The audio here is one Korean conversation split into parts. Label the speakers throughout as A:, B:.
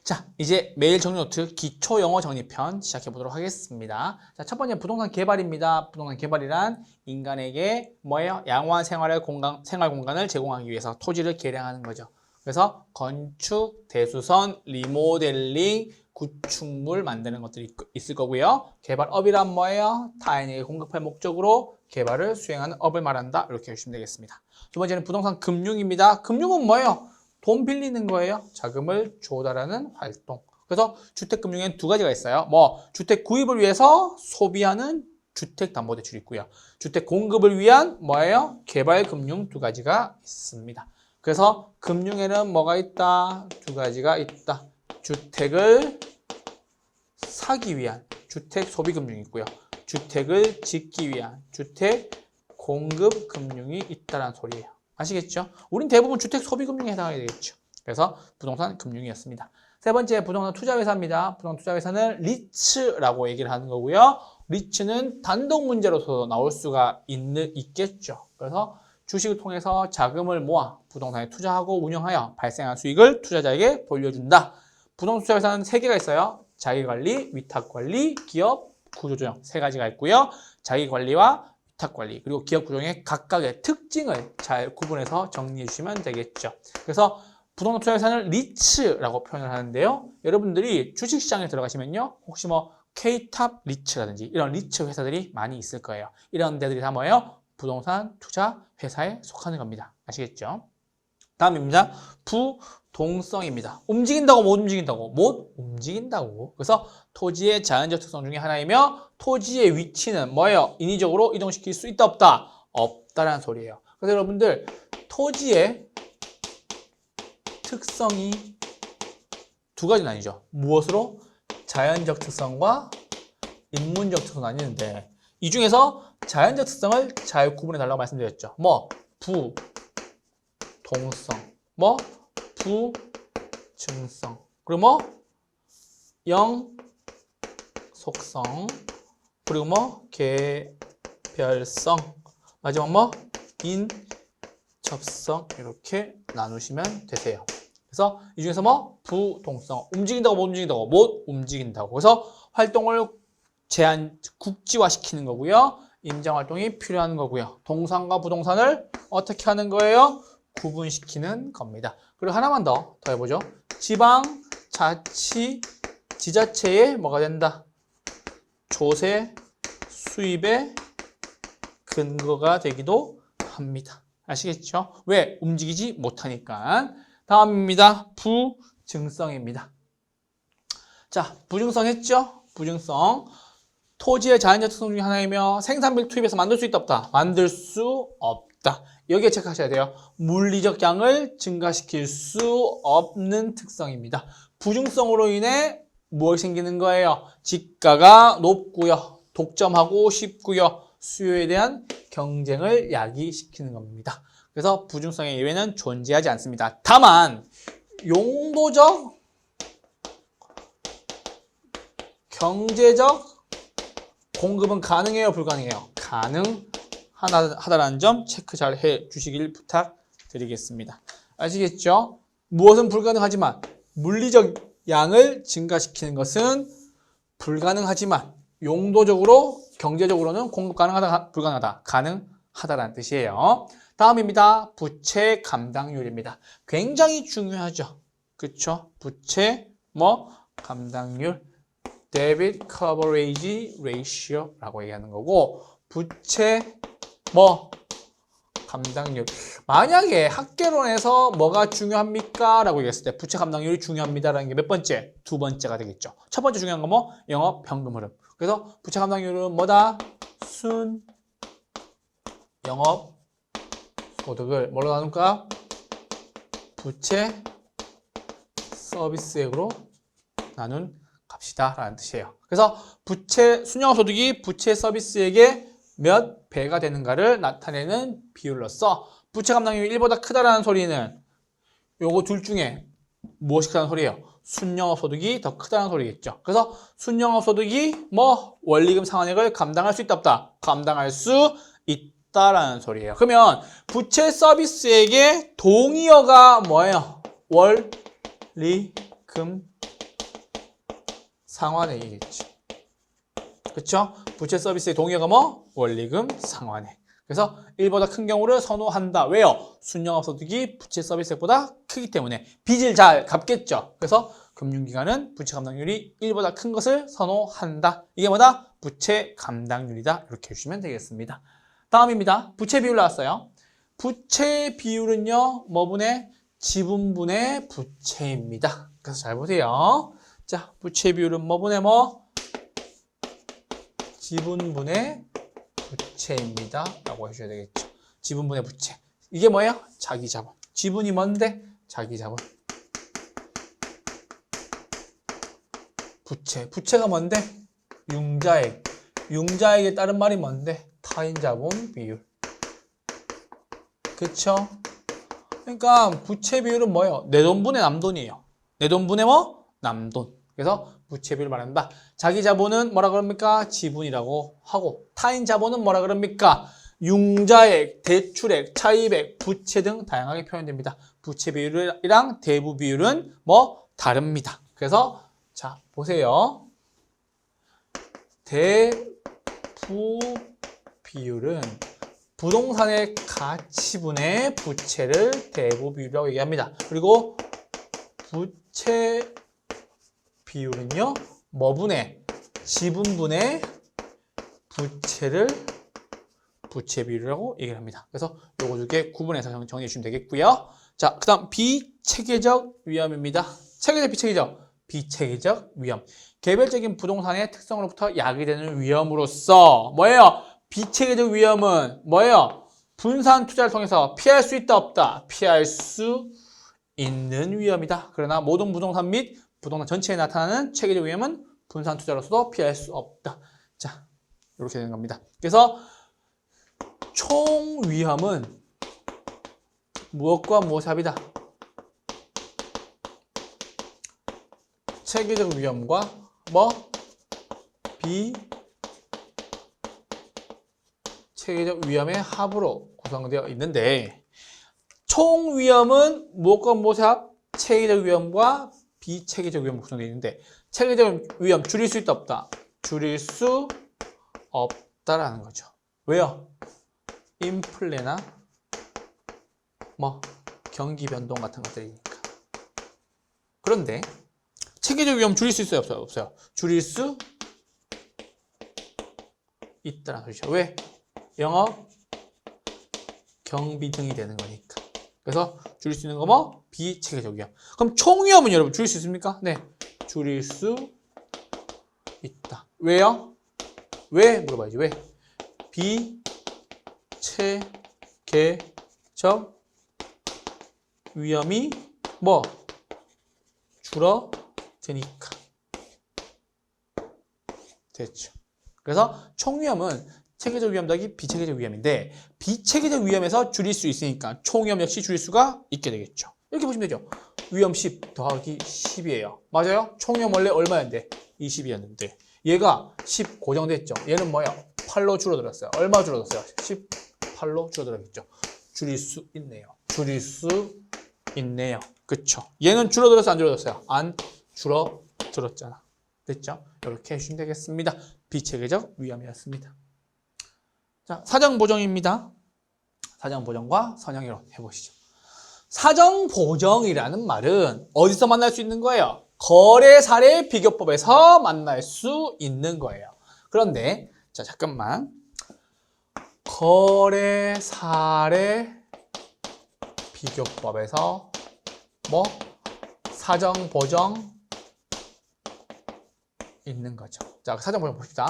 A: 자, 이제 매일 정리 노트 기초 영어 정리편 시작해 보도록 하겠습니다. 자, 첫 번째 부동산 개발입니다. 부동산 개발이란 인간에게 뭐예요? 양호한 생활 공간을 제공하기 위해서 토지를 개량하는 거죠. 그래서 건축, 대수선, 리모델링, 구축물 만드는 것들이 있을 거고요. 개발업이란 뭐예요? 타인에게 공급할 목적으로 개발을 수행하는 업을 말한다. 이렇게 해주시면 되겠습니다. 두 번째는 부동산 금융입니다. 금융은 뭐예요? 돈 빌리는 거예요. 자금을 조달하는 활동. 그래서 주택금융에는 두 가지가 있어요. 주택 구입을 위해서 소비하는 주택담보대출이 있고요. 주택 공급을 위한 뭐예요? 개발금융 두 가지가 있습니다. 그래서 금융에는 뭐가 있다? 두 가지가 있다. 주택을 사기 위한 주택 소비금융이 있고요. 주택을 짓기 위한 주택 공급금융이 있다는 소리예요. 아시겠죠? 우린 대부분 주택 소비금융에 해당하게 되겠죠. 그래서 부동산 금융이었습니다. 세 번째 부동산 투자회사입니다. 부동산 투자회사는 리츠라고 얘기를 하는 거고요. 리츠는 단독 문제로서 나올 수가 있겠죠. 그래서 주식을 통해서 자금을 모아 부동산에 투자하고 운영하여 발생한 수익을 투자자에게 돌려준다. 부동산 투자회사는 세 개가 있어요. 자기관리, 위탁관리, 기업 구조조정 세 가지가 있고요. 자기관리와 위탁관리 그리고 기업 구조의 각각의 특징을 잘 구분해서 정리해 주시면 되겠죠. 그래서 부동산 투자회사는 리츠라고 표현을 하는데요. 여러분들이 주식시장에 들어가시면요. 혹시 K탑 리츠라든지 이런 리츠 회사들이 많이 있을 거예요. 이런 데들이 다 뭐예요? 부동산 투자 회사에 속하는 겁니다. 아시겠죠? 다음입니다. 부동성입니다. 움직인다고 못 움직인다고? 못 움직인다고. 그래서 토지의 자연적 특성 중에 하나이며 토지의 위치는 뭐예요? 인위적으로 이동시킬 수 있다 없다? 없다라는 소리예요. 그래서 여러분들 토지의 특성이 두 가지 나뉘죠. 무엇으로? 자연적 특성과 인문적 특성 나뉘는데 이 중에서 자연적 특성을 잘 구분해 달라고 말씀드렸죠. 부동성, 부증성, 그리고 영속성, 그리고 개별성, 마지막 인접성 이렇게 나누시면 되세요. 그래서 이 중에서 부동성, 움직인다고 못 움직인다고? 못 움직인다고. 그래서 활동을 국지화시키는 거고요. 임장활동이 필요한 거고요. 동산과 부동산을 어떻게 하는 거예요? 구분시키는 겁니다. 그리고 하나만 더 해보죠. 지자체의 뭐가 된다? 조세, 수입의 근거가 되기도 합니다. 아시겠죠? 왜? 움직이지 못하니까. 다음입니다. 부증성입니다. 자, 부증성 했죠? 부증성. 토지의 자연적 특성 중에 하나이며 생산비를 투입해서 만들 수 있다 없다? 만들 수 없다. 여기에 체크하셔야 돼요. 물리적 양을 증가시킬 수 없는 특성입니다. 부증성으로 인해 무엇이 생기는 거예요? 지가가 높고요. 독점하고 쉽고요. 수요에 대한 경쟁을 야기시키는 겁니다. 그래서 부증성의 예외는 존재하지 않습니다. 다만 용도적, 경제적 공급은 가능해요? 불가능해요? 가능하다라는 점 체크 잘 해주시길 부탁드리겠습니다. 아시겠죠? 무엇은 불가능하지만 물리적 양을 증가시키는 것은 불가능하지만 용도적으로, 경제적으로는 공급 가능하다, 불가능하다, 가능하다라는 뜻이에요. 다음입니다. 부채 감당률입니다. 굉장히 중요하죠. 그쵸? 부채 감당률, Debt Coverage Ratio라고 얘기하는 거고, 부채 감당률. 만약에 학개론에서 뭐가 중요합니까? 라고 얘기했을 때 부채 감당률이 중요합니다라는 게 몇 번째? 두 번째가 되겠죠. 첫 번째 중요한 건 영업 현금 흐름. 그래서 부채 감당률은 뭐다? 순 영업 소득을 뭐로 나눌까? 부채 서비스액으로 나눈 값이다 라는 뜻이에요. 그래서 순영업소득이 부채 서비스액의 몇 배가 되는가를 나타내는 비율로서 부채 감당률이 1보다 크다라는 소리는 요거 둘 중에 무엇이 크다는 소리예요? 순영업소득이 더 크다는 소리겠죠. 그래서 순영업소득이 원리금 상환액을 감당할 수 있다 없다? 감당할 수 있다라는 소리예요. 그러면 부채 서비스액의 동의어가 뭐예요? 원리금 상환액이겠지. 그쵸? 부채 서비스의 동의어가 뭐? 원리금 상환액. 그래서 1보다 큰 경우를 선호한다. 왜요? 순영업소득이 부채 서비스액보다 크기 때문에 빚을 잘 갚겠죠. 그래서 금융기관은 부채 감당률이 1보다 큰 것을 선호한다. 이게 뭐다? 부채 감당률이다. 이렇게 해주시면 되겠습니다. 다음입니다. 부채 비율 나왔어요. 부채 비율은요, 뭐분의? 지분분의 부채입니다. 그래서 잘 보세요. 자, 부채 비율은 뭐분의 뭐? 지분분의 부채입니다. 라고 해주셔야 되겠죠. 지분분의 부채. 이게 뭐예요? 자기 자본. 지분이 뭔데? 자기 자본. 부채. 부채가 뭔데? 융자액. 융자액에 따른 말이 뭔데? 타인 자본 비율. 그쵸? 그러니까 부채 비율은 뭐예요? 내 돈분의 남돈이에요. 내 돈분의 뭐? 남돈. 그래서 부채 비율을 말한다. 자기 자본은 뭐라 그럽니까? 지분이라고 하고, 타인 자본은 뭐라 그럽니까? 융자액, 대출액, 차입액, 부채 등 다양하게 표현됩니다. 부채 비율이랑 대부 비율은 뭐? 다릅니다. 그래서 자, 보세요. 대부 비율은 부동산의 가치분의 부채를 대부 비율이라고 얘기합니다. 그리고 부채 비율은요, 뭐분의? 지분분의 부채를 부채 비율이라고 얘기를 합니다. 그래서 요거 두 개 구분해서 정리해 주시면 되겠고요. 자, 그 다음 비체계적 위험입니다. 체계적, 비체계적. 비체계적 위험. 개별적인 부동산의 특성으로부터 야기되는 위험으로서 뭐예요? 비체계적 위험은 뭐예요? 분산 투자를 통해서 피할 수 있다, 없다? 피할 수 있는 위험이다. 그러나 모든 부동산 및 부동산 전체에 나타나는 체계적 위험은 분산 투자로서도 피할 수 없다. 자, 이렇게 되는 겁니다. 그래서 총 위험은 무엇과 무엇의 합이다. 체계적 위험과 뭐? 비체계적 위험의 합으로 구성되어 있는데, 총 위험은 무엇과 무엇의 합? 체계적 위험과 비체계적 위험으로 구성되어 있는데, 체계적 위험 줄일 수 있다, 없다? 줄일 수 없다라는 거죠. 왜요? 인플레나 뭐 경기 변동 같은 것들이니까. 그런데 체계적 위험 줄일 수 있어요, 없어요? 없어요. 줄일 수 있다는 소리죠. 왜? 영업 경비 등이 되는 거니까. 그래서 줄일 수 있는 거 뭐? 비체계적 위험. 그럼 총 위험은 여러분 줄일 수 있습니까? 네, 줄일 수 있다. 왜요? 왜? 물어봐야지. 왜? 비체계적 위험이 뭐? 줄어드니까. 됐죠. 그래서 총 위험은 체계적 위험 더하기 비체계적 위험인데, 비체계적 위험에서 줄일 수 있으니까 총 위험 역시 줄일 수가 있게 되겠죠. 이렇게 보시면 되죠. 위험 10 더하기 10이에요. 맞아요? 총 위험 원래 얼마였는데? 20이었는데 얘가 10 고정됐죠. 얘는 뭐야? 8로 줄어들었어요. 얼마 줄어들었어요? 18로 줄어들었겠죠. 줄일 수 있네요. 줄일 수 있네요. 그쵸? 얘는 줄어들었어요? 안 줄어들었어요? 안 줄어들었잖아. 됐죠? 이렇게 해주시면 되겠습니다. 비체계적 위험이었습니다. 자, 사정보정입니다. 사정보정과 선형이론 해보시죠. 사정보정이라는 말은 어디서 만날 수 있는 거예요? 거래사례 비교법에서 만날 수 있는 거예요. 그런데 자, 잠깐만. 거래사례 비교법에서 뭐? 사정보정 있는 거죠. 자, 사정보정 봅시다.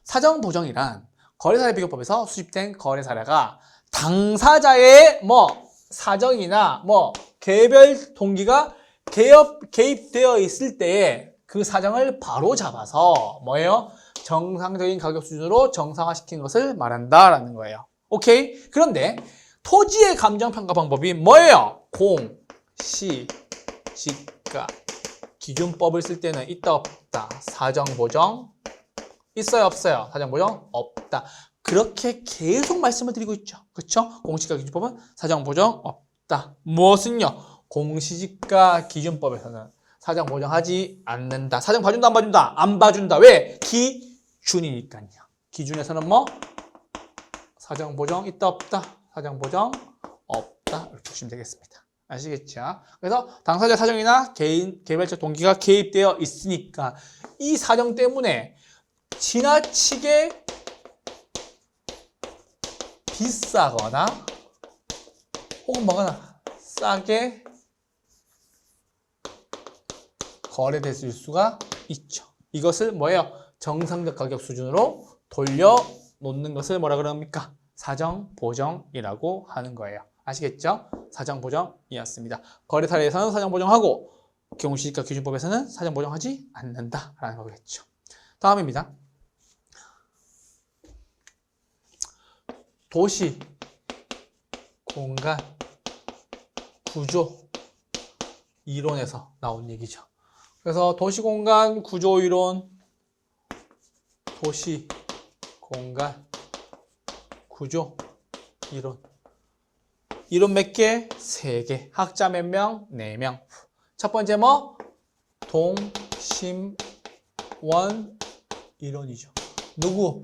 A: 사정보정이란 거래사례 비교법에서 수집된 거래사례가 당사자의 뭐 사정이나 뭐 개별 동기가 개입되어 있을 때에 그 사정을 바로 잡아서 뭐예요? 정상적인 가격 수준으로 정상화시킨 것을 말한다라는 거예요. 오케이? 그런데 토지의 감정평가 방법이 뭐예요? 공, 시, 지가, 기준법을 쓸 때는 있다 없다. 사정보정 있어요 없어요? 사정보정 없다. 그렇게 계속 말씀을 드리고 있죠. 그렇죠? 공시지가 기준법은 사정보정 없다. 무엇은요? 공시지가 기준법에서는 사정 보정하지 않는다. 사정 봐준다, 안 봐준다? 안 봐준다. 왜? 기준이니까요. 기준에서는 뭐? 사정 보정 있다, 없다? 사정 보정 없다. 이렇게 보시면 되겠습니다. 아시겠죠? 그래서 당사자 사정이나 개별적 동기가 개입되어 있으니까 이 사정 때문에 지나치게 비싸거나 혹은 뭐거나 싸게 거래됐을 수가 있죠. 이것을 뭐예요? 정상적 가격 수준으로 돌려놓는 것을 뭐라 그럽니까? 사정 보정이라고 하는 거예요. 아시겠죠? 사정 보정이었습니다. 거래 사례에서는 사정 보정하고 경우시니까 기준법에서는 사정 보정하지 않는다라는 거겠죠. 다음입니다. 도시, 공간, 구조, 이론에서 나온 얘기죠. 그래서 도시, 공간, 구조, 이론, 도시, 공간, 구조, 이론. 이론 몇 개? 3개. 학자 몇 명? 4명. 첫 번째 뭐? 동심원 이론이죠. 누구?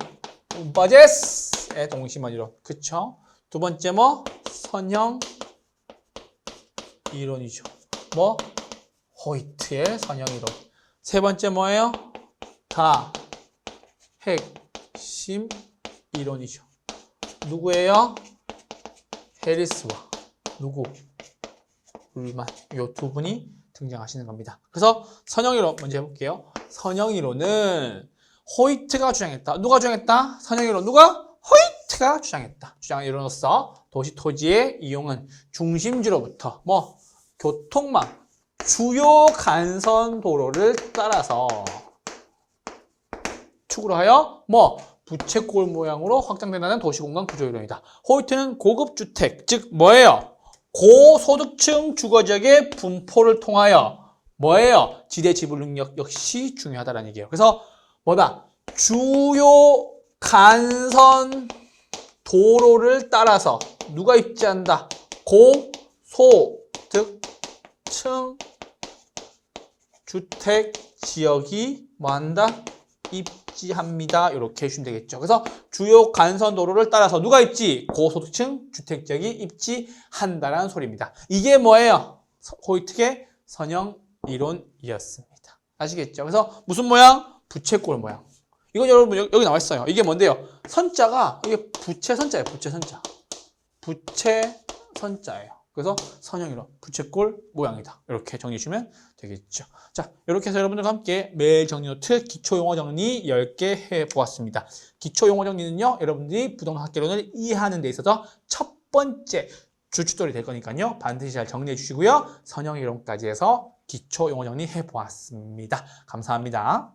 A: 바제스의 동심원 이론. 그쵸? 두 번째 뭐? 선형 이론이죠. 뭐? 호이트의 선형 이론. 세 번째 뭐예요? 핵심 이론이죠. 누구예요? 해리스와 누구? 룰만. 이 두 분이 등장하시는 겁니다. 그래서 선형이론 먼저 해볼게요. 선형이론은 호이트가 주장했다. 누가 주장했다? 선형이론 누가? 호이트가 주장했다. 주장이론으로서 도시 토지의 이용은 중심지로부터 뭐 교통망, 주요 간선 도로를 따라서 축으로 하여 뭐 부채꼴 모양으로 확장된다는 도시공간 구조이론이다. 호이트는 고급 주택, 즉 뭐예요? 고소득층 주거지역의 분포를 통하여 뭐예요? 지대 지불 능력 역시 중요하다는 얘기예요. 그래서 뭐다? 주요 간선 도로를 따라서 누가 입지한다? 고소득층 주택 지역이 뭐한다? 입지합니다. 이렇게 해주시면 되겠죠. 그래서 주요 간선 도로를 따라서 누가 입지? 고소득층 주택 지역이 입지한다라는 소리입니다. 이게 뭐예요? 호이트의 선형 이론이었습니다. 아시겠죠? 그래서 무슨 모양? 부채꼴 모양. 이건 여러분 여기 나와 있어요. 이게 뭔데요? 선자가 이게 부채선자예요. 부채선자. 부채선자예요. 그래서 선형이론, 부채꼴 모양이다. 이렇게 정리해 주시면 되겠죠. 자, 이렇게 해서 여러분들과 함께 매일 정리 노트 기초용어 정리 10개 해보았습니다. 기초용어 정리는요, 여러분들이 부동산 학개론을 이해하는 데 있어서 첫 번째 주춧돌이 될 거니까요. 반드시 잘 정리해 주시고요. 선형이론까지 해서 기초용어 정리 해보았습니다. 감사합니다.